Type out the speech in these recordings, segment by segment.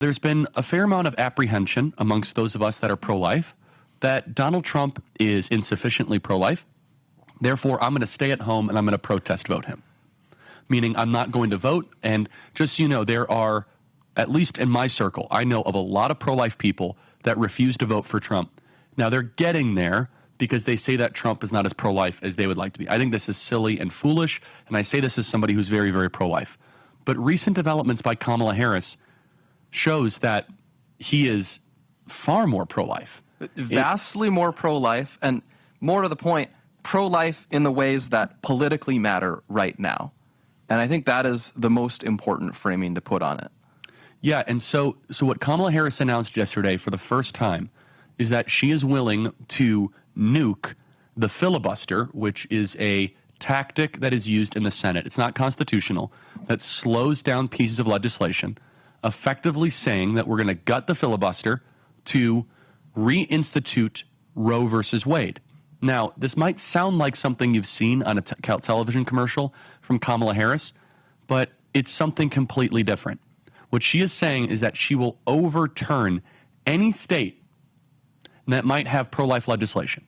There's been a fair amount of apprehension amongst those of us that are pro-life that Donald Trump is insufficiently pro-life. Therefore, I'm going to stay at home and I'm going to protest vote him. Meaning I'm not going to vote. And just so you know, there are, at least in my circle, I know of a lot of pro-life people that refuse to vote for Trump. Now, they're getting there because they say that Trump is not as pro-life as they would like to be. I think this is silly and foolish, and I say this as somebody who's very, very pro-life. But recent developments by Kamala Harris shows that he is far more pro-life. Vastly more pro-life, and more to the point, pro-life in the ways that politically matter right now. And I think that is the most important framing to put on it. Yeah, and so what Kamala Harris announced yesterday for the first time is that she is willing to nuke the filibuster, which is a tactic that is used in the Senate. It's not constitutional, that slows down pieces of legislation, effectively saying that we're going to gut the filibuster to reinstitute Roe versus Wade. Now, this might sound like something you've seen on a television commercial from Kamala Harris, but it's something completely different. What she is saying is that she will overturn any state that might have pro-life legislation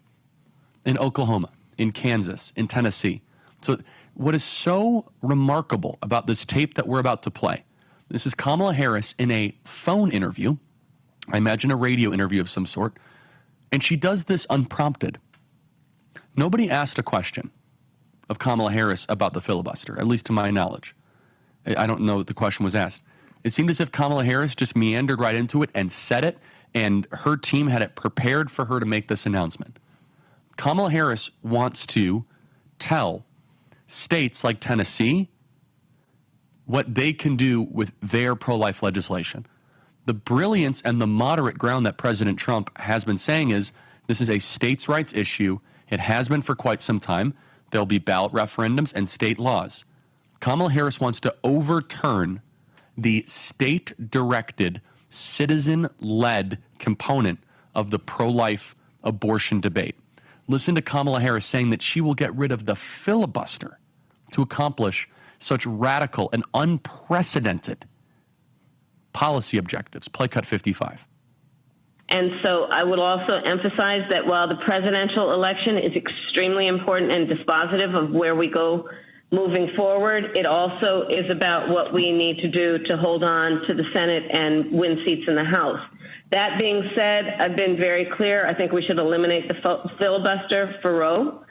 in Oklahoma, in Kansas, in Tennessee. So what is so remarkable about this tape that we're about to play, this is Kamala Harris in a phone interview, I imagine a radio interview of some sort, and she does this unprompted. Nobody asked a question of Kamala Harris about the filibuster, at least to my knowledge. I don't know that the question was asked. It seemed as if Kamala Harris just meandered right into it and said it, and her team had it prepared for her to make this announcement. Kamala Harris wants to tell states like Tennessee what they can do with their pro-life legislation. The brilliance and the moderate ground that President Trump has been saying is this is a states' rights issue. It has been for quite some time. There'll be ballot referendums and state laws. Kamala Harris wants to overturn the state-directed, citizen-led component of the pro-life abortion debate. Listen to Kamala Harris saying that she will get rid of the filibuster to accomplish such radical and unprecedented policy objectives. Play cut 55. And so I would also emphasize that while the presidential election is extremely important and dispositive of where we go moving forward, it also is about what we need to do to hold on to the Senate and win seats in the House. That being said, I've been very clear. I think we should eliminate the filibuster for Roe,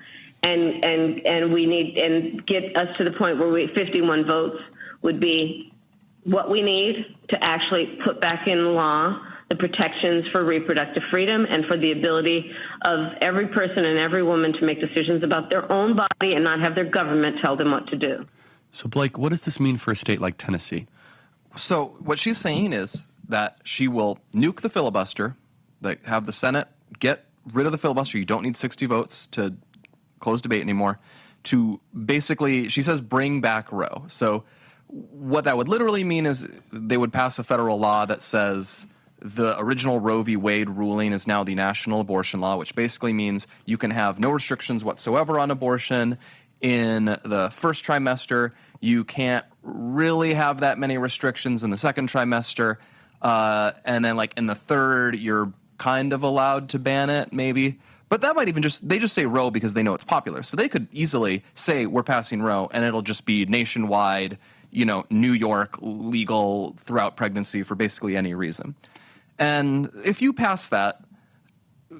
and we need and get us to the point where 51 votes would be what we need to actually put back in law the protections for reproductive freedom and for the ability of every person and every woman to make decisions about their own body and not have their government tell them what to do. So, Blake, what does this mean for a state like Tennessee? So what she's saying is that she will nuke the filibuster, have the Senate get rid of the filibuster. You don't need 60 votes to close debate anymore. To basically, she says, bring back Roe. So what that would literally mean is they would pass a federal law that says the original Roe v. Wade ruling is now the national abortion law, which basically means you can have no restrictions whatsoever on abortion. In the first trimester, you can't really have that many restrictions in the second trimester. And then like in the third, you're kind of allowed to ban it, maybe. But that might even they just say Roe because they know it's popular. So they could easily say we're passing Roe and it'll just be nationwide, New York legal throughout pregnancy for basically any reason. And if you pass that,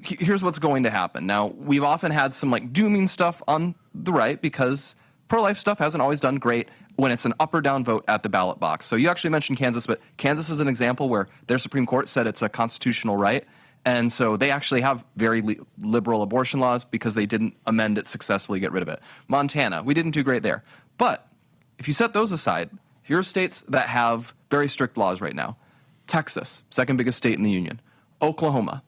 here's what's going to happen. Now, we've often had some dooming stuff on the right because pro-life stuff hasn't always done great when it's an up or down vote at the ballot box. So you actually mentioned Kansas, but Kansas is an example where their Supreme Court said it's a constitutional right. And so they actually have very liberal abortion laws because they didn't amend it successfully, get rid of it. Montana, we didn't do great there. But if you set those aside, here are states that have very strict laws right now. Texas, second biggest state in the union. Oklahoma,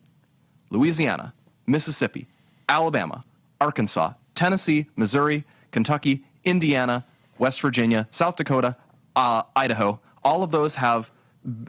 Louisiana, Mississippi, Alabama, Arkansas, Tennessee, Missouri, Kentucky, Indiana, West Virginia, South Dakota, Idaho. All of those have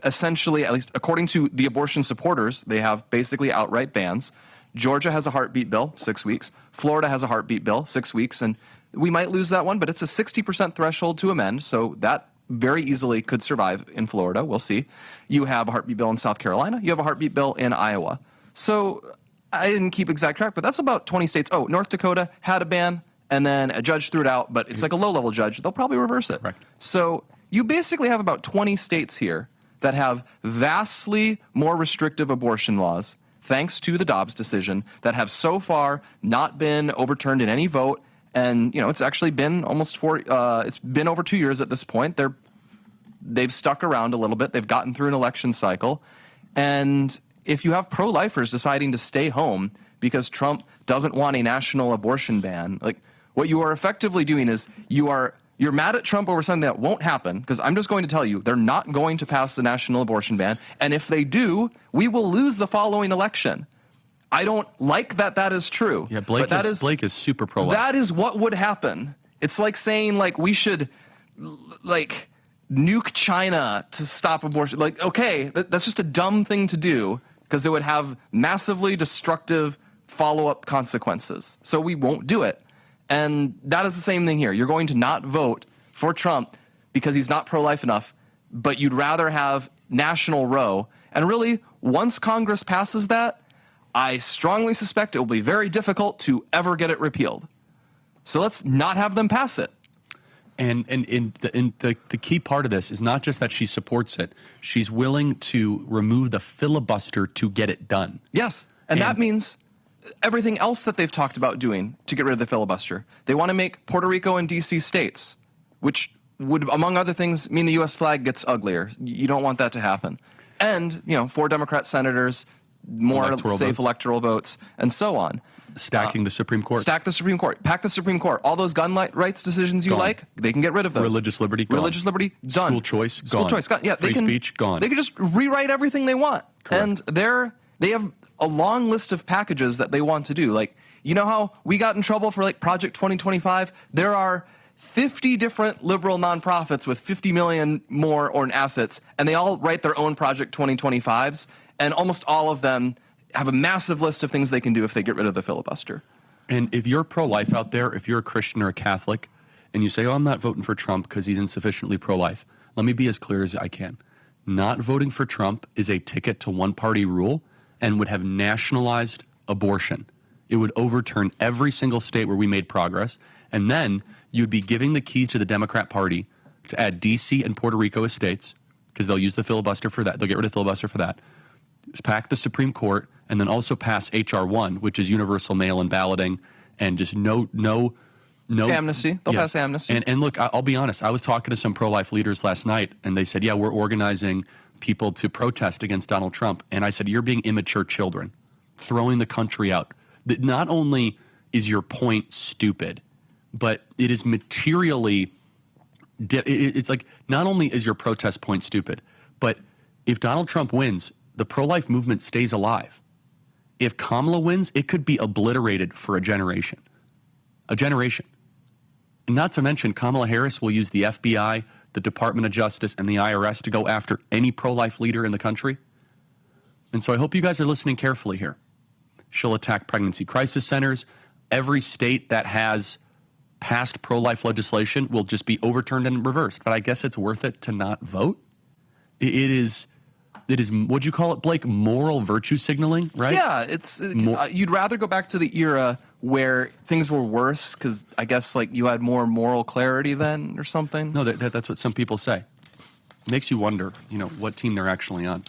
essentially, at least according to the abortion supporters, they have basically outright bans. Georgia has a heartbeat bill, 6 weeks. Florida has a heartbeat bill, 6 weeks. And we might lose that one, but it's a 60% threshold to amend. So that very easily could survive in Florida. We'll see. You have a heartbeat bill in South Carolina. You have a heartbeat bill in Iowa. So I didn't keep exact track, but that's about 20 states. Oh, North Dakota had a ban, and then a judge threw it out, but it's like a low-level judge. They'll probably reverse it. Right. So you basically have about 20 states here that have vastly more restrictive abortion laws, thanks to the Dobbs decision, that have so far not been overturned in any vote. And, it's actually been it's been over 2 years at this point. They've stuck around a little bit. They've gotten through an election cycle. And if you have pro-lifers deciding to stay home because Trump doesn't want a national abortion ban, like what you are effectively doing is you're mad at Trump over something that won't happen, because I'm just going to tell you, they're not going to pass the national abortion ban. And if they do, we will lose the following election. I don't like that is true. Yeah, Blake is super pro-life. That is what would happen. It's like saying, we should, nuke China to stop abortion. Okay, that's just a dumb thing to do, because it would have massively destructive follow-up consequences. So we won't do it. And that is the same thing here. You're going to not vote for Trump because he's not pro-life enough, but you'd rather have national Roe. And really, once Congress passes that, I strongly suspect it will be very difficult to ever get it repealed. So let's not have them pass it. And the key part of this is not just that she supports it. She's willing to remove the filibuster to get it done. Yes. And that means everything else that they've talked about doing to get rid of the filibuster. They want to make Puerto Rico and D.C. states, which would, among other things, mean the U.S. flag gets uglier. You don't want that to happen. And, 4 Democrat senators, more electoral votes, and so on. Stacking the Supreme Court. Stack the Supreme Court. Pack the Supreme Court. All those gun rights decisions you like, they can get rid of those. Religious liberty, gone. Religious liberty, done. School choice, gone. School choice, gone. Yeah, Free speech, gone. They can just rewrite everything they want. Correct. And they have a long list of packages that they want to do. You know how we got in trouble for Project 2025? There are 50 different liberal nonprofits with 50 million more in assets, and they all write their own Project 2025s, and almost all of them have a massive list of things they can do if they get rid of the filibuster. And if you're pro-life out there, if you're a Christian or a Catholic, and you say, I'm not voting for Trump because he's insufficiently pro-life, let me be as clear as I can. Not voting for Trump is a ticket to one-party rule and would have nationalized abortion. It would overturn every single state where we made progress, and then you'd be giving the keys to the Democrat Party to add D.C. and Puerto Rico as states, because they'll use the filibuster for that. They'll get rid of the filibuster for that. Pack the Supreme Court, and then also pass H.R. 1, which is universal mail-in balloting, and just no amnesty. They'll pass amnesty. And look, I'll be honest. I was talking to some pro-life leaders last night, and they said, yeah, we're organizing people to protest against Donald Trump. And I said, you're being immature children, throwing the country out. That not only is your point stupid, but it is materially, it's like, not only is your protest point stupid, but if Donald Trump wins, the pro-life movement stays alive. If Kamala wins, it could be obliterated for a generation. A generation. And not to mention, Kamala Harris will use the FBI, the Department of Justice, and the IRS to go after any pro-life leader in the country. And so I hope you guys are listening carefully here. She'll attack pregnancy crisis centers. Every state that has passed pro-life legislation will just be overturned and reversed. But I guess it's worth it to not vote. It is, what'd you call it, Blake? Moral virtue signaling, right? Yeah, you'd rather go back to the era where things were worse because I guess you had more moral clarity then or something. No, that's what some people say. It makes you wonder, what team they're actually on.